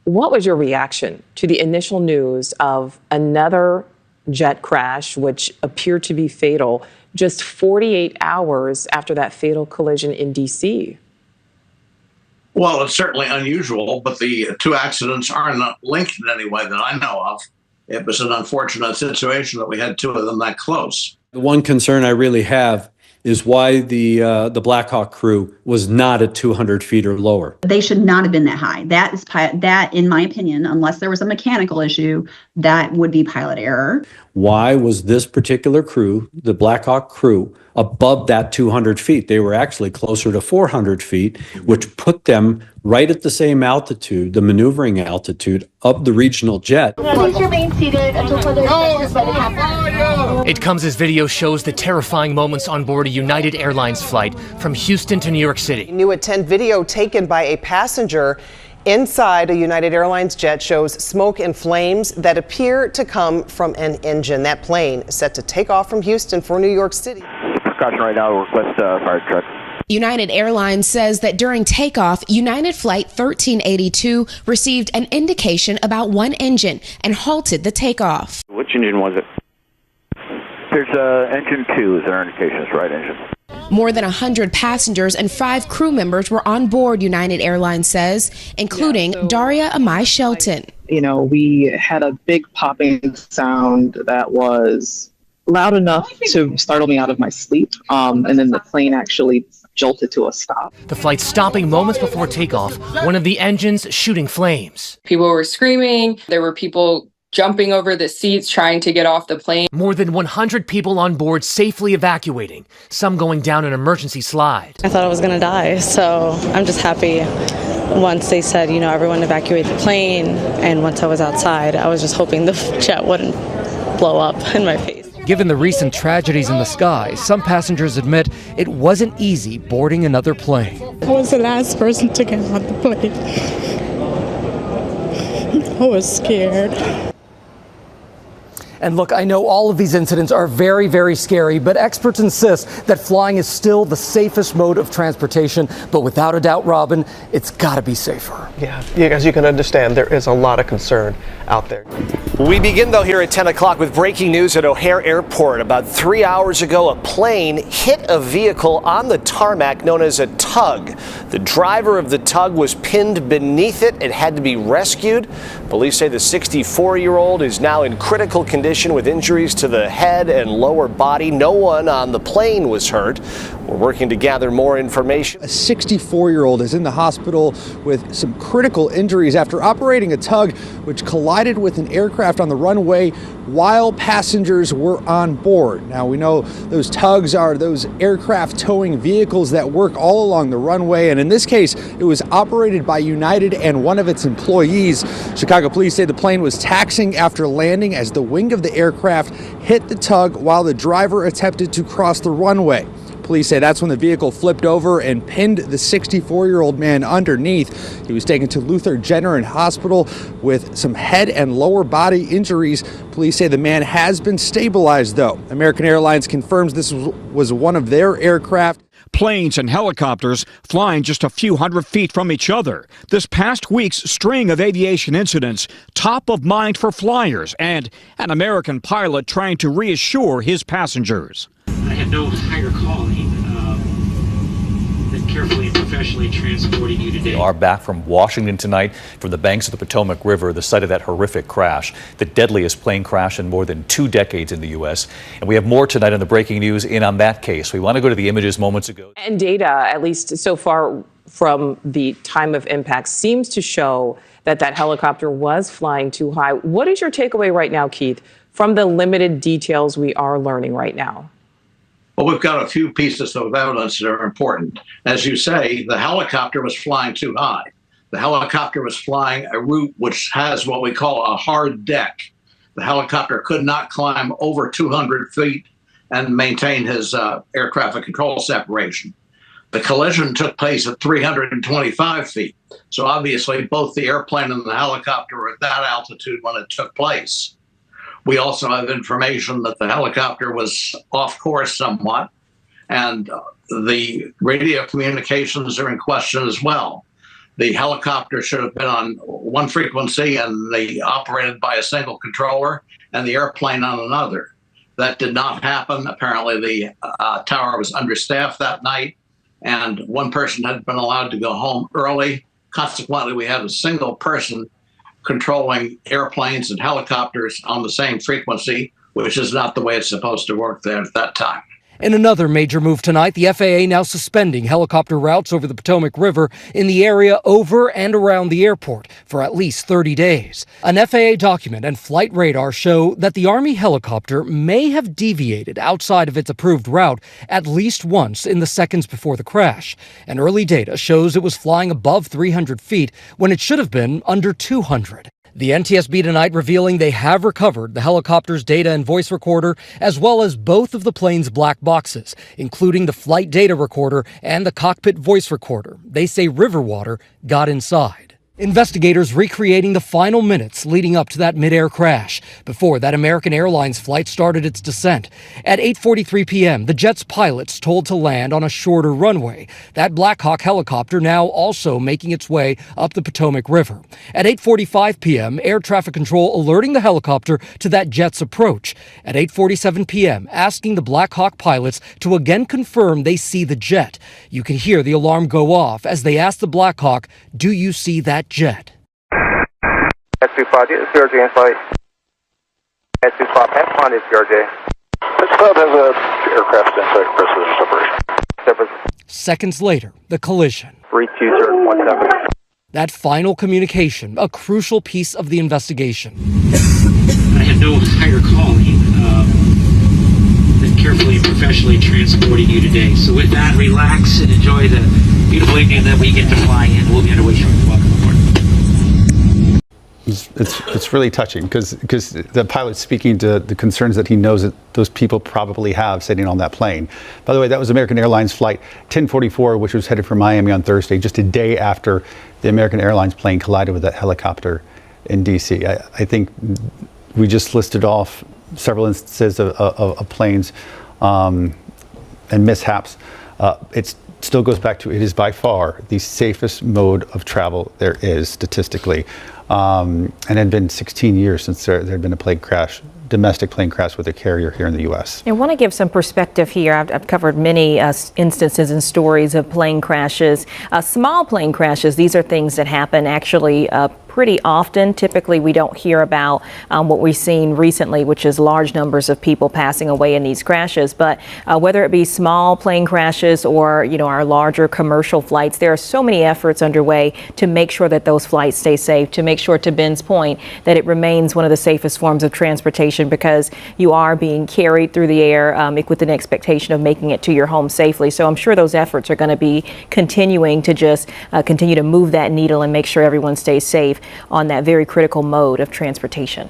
What was your reaction to the initial news of another jet crash, which appeared to be fatal, just 48 hours after that fatal collision in D.C.? Well, it's certainly unusual, but the two accidents are not linked in any way that I know of. It was an unfortunate situation that we had two of them that close. The one concern I really have is why the Black Hawk crew was not at 200 feet or lower. They should not have been that high. That, in my opinion, unless there was a mechanical issue, that would be pilot error. Why was this particular crew, the Black Hawk crew, above that 200 feet? They were actually closer to 400 feet, which put them right at the same altitude, the maneuvering altitude of the regional jet. Please remain seated until further instructions by the captain. It comes as video shows the terrifying moments on board a United Airlines flight from Houston to New York City. New at 10 video taken by a passenger inside a United Airlines jet shows smoke and flames that appear to come from an engine. That plane is set to take off from Houston for New York City. Precaution right now, request fire truck. United Airlines says that during takeoff, United Flight 1382 received an indication about one engine and halted the takeoff. Which engine was it? There's engine 2 is our indication, it's right engine. More than 100 passengers and 5 crew members were on board, United Airlines says, including Daria Amai Shelton. You know, we had a big popping sound that was loud enough to startle me out of my sleep, and then the plane actually jolted to a stop. The flight stopping moments before takeoff, one of the engines shooting flames. People were screaming. There were people jumping over the seats trying to get off the plane. More than 100 people on board safely evacuating, some going down an emergency slide. I thought I was going to die, so I'm just happy. Once they said, you know, everyone evacuate the plane, and once I was outside, I was just hoping the jet wouldn't blow up in my face. Given the recent tragedies in the sky, some passengers admit it wasn't easy boarding another plane. I was the last person to get on the plane. I was scared. And look, I know all of these incidents are very, very scary, but experts insist that flying is still the safest mode of transportation. But without a doubt, Robin, it's got to be safer. Yeah, as you can understand, there is a lot of concern out there. We begin, though, here at 10 o'clock with breaking news at O'Hare Airport. About 3 hours ago, a plane hit a vehicle on the tarmac known as a tug. The driver of the tug was pinned beneath it. It had to be rescued. Police say the 64-year-old is now in critical condition with injuries to the head and lower body. No one on the plane was hurt. We're working to gather more information. A 64-year-old is in the hospital with some critical injuries after operating a tug which collided with an aircraft on the runway while passengers were on board. Now, we know those tugs are those aircraft towing vehicles that work all along the runway, and in this case, it was operated by United and one of its employees. Chicago police say the plane was taxiing after landing as the wing of the aircraft hit the tug while the driver attempted to cross the runway. Police say that's when the vehicle flipped over and pinned the 64-year-old man underneath. He was taken to Luther General Hospital with some head and lower body injuries. Police say the man has been stabilized, though. American Airlines confirms this was one of their aircraft. Planes and helicopters flying just a few hundred feet from each other. This past week's string of aviation incidents, top of mind for flyers, and an American pilot trying to reassure his passengers. I had no higher calling than carefully and professionally transporting you today. We are back from Washington tonight from the banks of the Potomac River, the site of that horrific crash, the deadliest plane crash in more than 2 decades in the U.S. And we have more tonight on the breaking news in on that case. We want to go to the images moments ago. And data, at least so far from the time of impact, seems to show that that helicopter was flying too high. What is your takeaway right now, Keith, from the limited details we are learning right now? Well, we've got a few pieces of evidence that are important. As you say, the helicopter was flying too high. The helicopter was flying a route which has what we call a hard deck. The helicopter could not climb over 200 feet and maintain his air traffic control separation. The collision took place at 325 feet. So obviously, both the airplane and the helicopter were at that altitude when it took place. We also have information that the helicopter was off course somewhat, and the radio communications are in question as well. The helicopter should have been on one frequency and they operated by a single controller, and the airplane on another. That did not happen. Apparently, the tower was understaffed that night, and one person had been allowed to go home early. Consequently, we had a single person controlling airplanes and helicopters on the same frequency, which is not the way it's supposed to work there at that time. In another major move tonight, the FAA now suspending helicopter routes over the Potomac River in the area over and around the airport for at least 30 days. An FAA document and flight radar show that the Army helicopter may have deviated outside of its approved route at least once in the seconds before the crash. And early data shows it was flying above 300 feet when it should have been under 200. The NTSB tonight revealing they have recovered the helicopter's data and voice recorder, as well as both of the plane's black boxes, including the flight data recorder and the cockpit voice recorder. They say river water got inside. Investigators recreating the final minutes leading up to that mid-air crash before that American Airlines flight started its descent. At 8:43 p.m., the jet's pilots told to land on a shorter runway. That Black Hawk helicopter now also making its way up the Potomac River. At 8:45 p.m., air traffic control alerting the helicopter to that jet's approach. At 8:47 p.m., asking the Black Hawk pilots to again confirm they see the jet. You can hear the alarm go off as they ask the Black Hawk, "Do you see that jet?" S25, it's PRJ in flight. S25, F1 is PRJ. This club has a aircraft in sight, precision separation. Seconds later, the collision. 32017. That final communication, a crucial piece of the investigation. I had no higher calling than carefully and professionally transporting you today. So with that, relax and enjoy the beautiful evening that we get to fly in. We'll be underway shortly. Welcome aboard. It's really touching because the pilot's speaking to the concerns that he knows that those people probably have sitting on that plane. By the way, that was American Airlines flight 1044, which was headed for Miami on Thursday, just a day after the American Airlines plane collided with that helicopter in D.C. I think we just listed off several instances of planes and mishaps. It still goes back to it is by far the safest mode of travel there is statistically. And it had been 16 years since there had been a plane crash, domestic plane crash with a carrier here in the U.S. I want to give some perspective here. I've covered many instances and stories of plane crashes. Small plane crashes, these are things that happen actually pretty often. Typically, we don't hear about what we've seen recently, which is large numbers of people passing away in these crashes. But whether it be small plane crashes or, our larger commercial flights, there are so many efforts underway to make sure that those flights stay safe, to make sure, to Ben's point, that it remains one of the safest forms of transportation because you are being carried through the air with an expectation of making it to your home safely. So I'm sure those efforts are going to be continuing to just continue to move that needle and make sure everyone stays safe on that very critical mode of transportation.